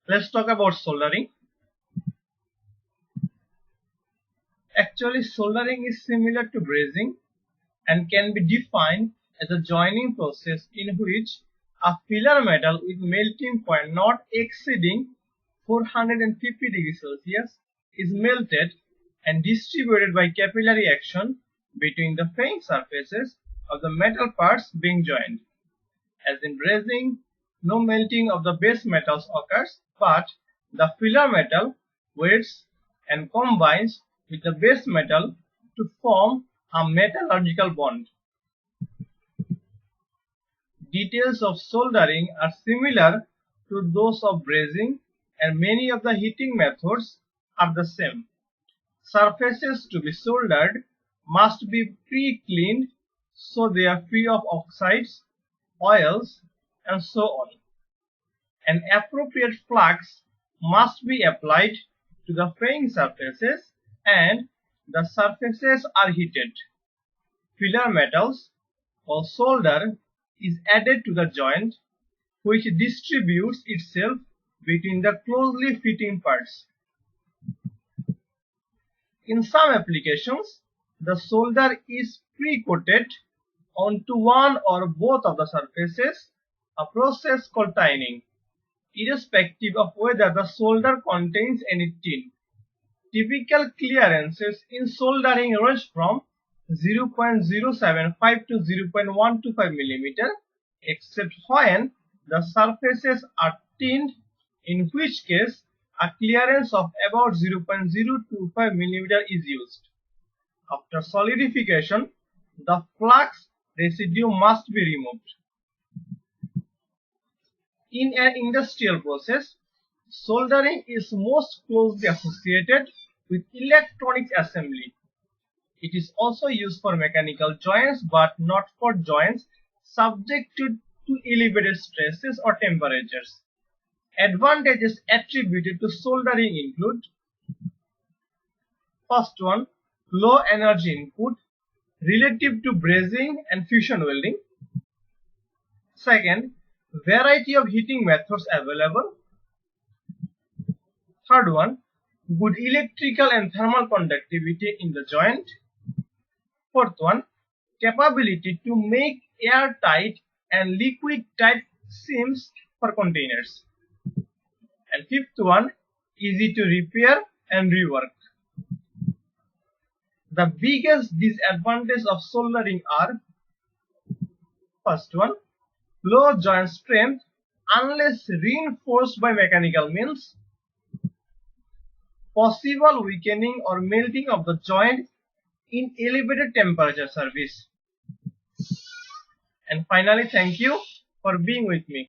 Let's talk about soldering. Actually, soldering is similar to brazing and can be defined as a joining process in which a filler metal with melting point not exceeding 450 degrees Celsius is melted and distributed by capillary action between the faying surfaces of the metal parts being joined. As in brazing, no melting of the base metals occurs, but the filler metal wets and combines with the base metal to form a metallurgical bond. Details of soldering are similar to those of brazing, and many of the heating methods are the same. Surfaces to be soldered must be pre-cleaned so they are free of oxides, oils, and so on. An appropriate flux must be applied to the faying surfaces and the surfaces are heated. Filler metals or solder is added to the joint, which distributes itself between the closely fitting parts. In some applications, the solder is pre-coated onto one or both of the surfaces, a process called tining, irrespective of whether the solder contains any tin. Typical clearances in soldering range from 0.075 to 0.125 mm, except when the surfaces are tinned, in which case a clearance of about 0.025 mm is used. After solidification, the flux residue must be removed. In an industrial process, soldering is most closely associated with electronics assembly. It is also used for mechanical joints but not for joints subjected to elevated stresses or temperatures. Advantages attributed to soldering include: first one, low energy input relative to brazing and fusion welding. Second, variety of heating methods available. Third one, good electrical and thermal conductivity in the joint. Fourth one, capability to make airtight and liquid tight seams for containers. And fifth one, easy to repair and rework. The biggest disadvantages of soldering are: first one, low joint strength unless reinforced by mechanical means, possible weakening or melting of the joint in elevated temperature service. And finally, thank you for being with me.